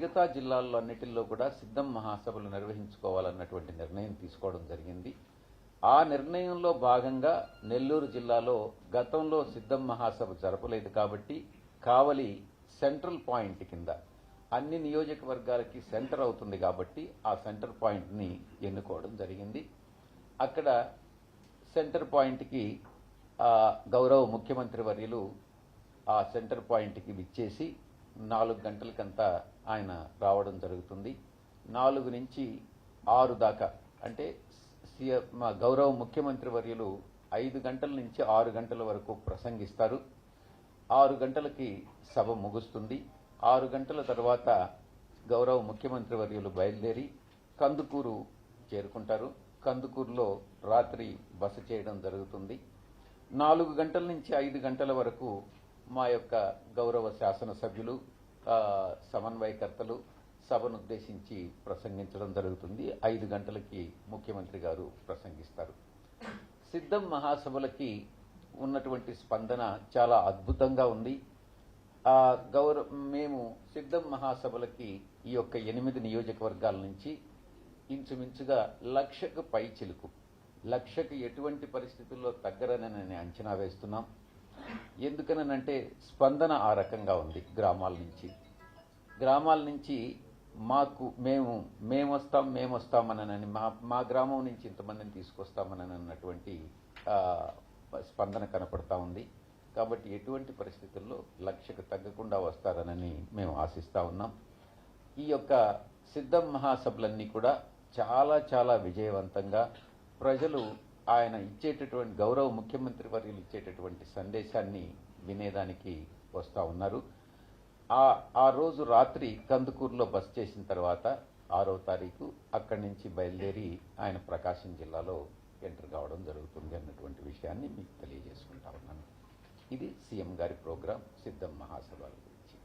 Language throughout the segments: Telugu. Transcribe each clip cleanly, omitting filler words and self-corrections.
మిగతా జిల్లాల్లో అన్నిటిల్లో కూడా సిద్ధం మహాసభలు నిర్వహించుకోవాలన్నటువంటి నిర్ణయం తీసుకోవడం జరిగింది. ఆ నిర్ణయంలో భాగంగా నెల్లూరు జిల్లాలో గతంలో సిద్ధం మహాసభ జరపలేదు కాబట్టి కావలి సెంట్రల్ పాయింట్ కింద అన్ని నియోజకవర్గాలకి సెంటర్ అవుతుంది కాబట్టి ఆ సెంటర్ పాయింట్ని ఎన్నుకోవడం జరిగింది. అక్కడ సెంటర్ పాయింట్కి గౌరవ ముఖ్యమంత్రి వర్యులు ఆ సెంటర్ పాయింట్కి విచ్చేసి 4 గంటలకంతా ఆయన రావడం జరుగుతుంది. 4 నుంచి 6 దాకా అంటే మా గౌరవ ముఖ్యమంత్రి వర్యులు 5 గంటల నుంచి 6 గంటల వరకు ప్రసంగిస్తారు. 6 గంటలకి సభ ముగుస్తుంది. 6 గంటల తర్వాత గౌరవ ముఖ్యమంత్రి వర్యులు బయలుదేరి కందుకూరు చేరుకుంటారు. కందుకూరులో రాత్రి బస చేయడం జరుగుతుంది. 4 గంటల నుంచి 5 గంటల వరకు మా యొక్క గౌరవ శాసనసభ్యులు సమన్వయకర్తలు సభను ఉద్దేశించి ప్రసంగించడం జరుగుతుంది. 5 గంటలకి ముఖ్యమంత్రి గారు ప్రసంగిస్తారు. సిద్ధం మహాసభలకి ఉన్నటువంటి స్పందన చాలా అద్భుతంగా ఉంది. మేము సిద్ధం మహాసభలకి ఈ యొక్క 8 నియోజకవర్గాల నుంచి ఇంచుమించుగా 1,00,000కు పై చిలుకు 1,00,000కి ఎటువంటి పరిస్థితుల్లో తగ్గరని నేను అంచనా వేస్తున్నాం. ఎందుకనంటే స్పందన ఆ రకంగా ఉంది. గ్రామాల నుంచి మాకు మేము వస్తామనని మా గ్రామం నుంచి ఇంతమందిని తీసుకొస్తామని అన్నటువంటి స్పందన కనపడతా ఉంది. కాబట్టి ఎటువంటి పరిస్థితుల్లో 1,00,000కు తగ్గకుండా వస్తారనని మేము ఆశిస్తా ఉన్నాం. ఈ యొక్క సిద్ధం మహాసభలన్నీ కూడా చాలా చాలా విజయవంతంగా ప్రజలు ఆయన ఇచ్చేటటువంటి గౌరవ ముఖ్యమంత్రి వర్యులు ఇచ్చేటటువంటి సందేశాన్ని వినేదానికి వస్తూ ఉన్నారు. ఆ రోజు రాత్రి కందుకూరులో బస చేసిన తర్వాత 6వ తారీఖు అక్కడి నుంచి బయలుదేరి ఆయన ప్రకాశం జిల్లాలో ఎంటర్ కావడం జరుగుతుంది అన్నటువంటి విషయాన్ని మీకు తెలియజేసుకుంటా ఉన్నాను. ఇది సీఎం గారి ప్రోగ్రాం సిద్ధం మహాసభల గురించి.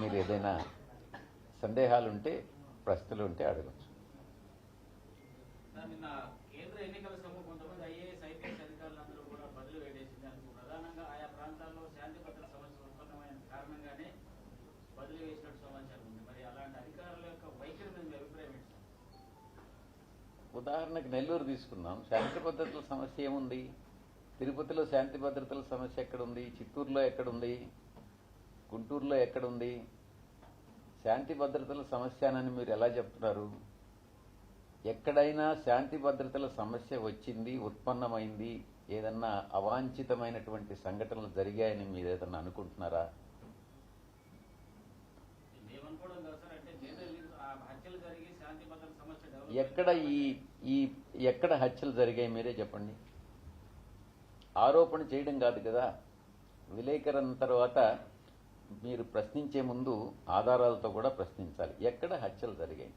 మీరు ఏదైనా సందేహాలుంటే ప్రశ్నలు ఉంటే అడగచ్చు. కేంద్ర ఎన్నికల సంఘం కొంతమంది ఐఏఎస్ ఐపీఎస్ అధికారులందరూ కూడా బదిలీ వేసేసింది. ప్రధానంగా ఆయా ప్రాంతాల్లో శాంతి భద్రత సమస్యలు ఉత్పన్నమైన కారణంగానే బదిలీ వేసినట్టు సమాచారం ఉంది. మరి అలాంటి అధికారుల యొక్క వైఖరి మీద మీ అభిప్రాయం ఏంటి? ఉదాహరణకు నెల్లూరు తీసుకుందాం. శాంతి భద్రతల సమస్య ఏముంది? తిరుపతిలో శాంతి భద్రతల సమస్య ఎక్కడుంది? చిత్తూరులో ఎక్కడుంది? గుంటూరులో ఎక్కడుంది? శాంతి భద్రతల సమస్య అని మీరు ఎలా చెప్తున్నారు? ఎక్కడైనా శాంతి భద్రతల సమస్య వచ్చింది, ఉత్పన్నమైంది, ఏదన్నా అవాంఛితమైనటువంటి సంఘటనలు జరిగాయని మీరు ఏదన్నా అనుకుంటున్నారా? ఎక్కడ హత్యలు జరిగాయి మీరే చెప్పండి. ఆరోపణ చేయడం కాదు కదా. విలేకరణ తర్వాత మీరు ప్రశ్నించే ముందు ఆధారాలతో కూడా ప్రశ్నించాలి. ఎక్కడ హత్యలు జరిగాయి?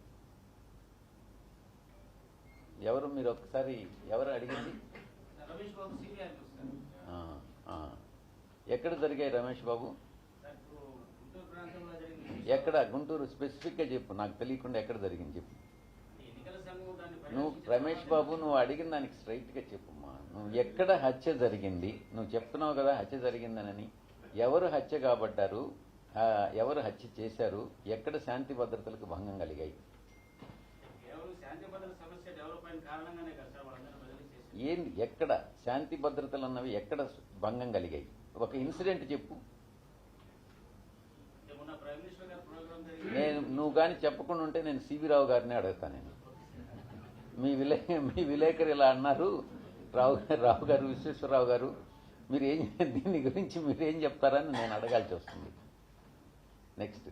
ఎవరు మీరు ఒకసారి ఎవరు అడిగింది? ఎక్కడ జరిగాయి రమేష్ బాబు? ఎక్కడ? గుంటూరు స్పెసిఫిక్గా చెప్పు. నాకు తెలియకుండా ఎక్కడ జరిగింది చెప్పు. నువ్వు రమేష్ బాబు నువ్వు అడిగిన దానికి స్ట్రైట్గా చెప్పుమ్మా. నువ్వు ఎక్కడ హత్య జరిగింది? నువ్వు చెప్తున్నావు కదా హత్య జరిగిందనని. ఎవరు హత్య కాబడ్డారు? ఎవరు హత్య చేశారు? ఎక్కడ శాంతి భద్రతలకు భంగం కలిగాయి? ఏంది? ఎక్కడ శాంతి భద్రతలు అన్నవి ఎక్కడ భంగం కలిగాయి? ఒక ఇన్సిడెంట్ చెప్పు. నువ్వు కానీ చెప్పకుండా ఉంటే నేను సివి రావు గారిని అడుగుతాను. నేను మీ విలేకరు ఇలా అన్నారు, రావు గారు, విశ్వేశ్వరరావు గారు, దీని గురించి మీరేం చెప్తారని నేను అడగాల్సి వస్తుంది. Next.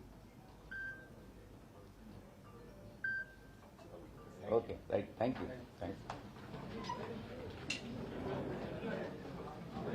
Okay, right, thank you.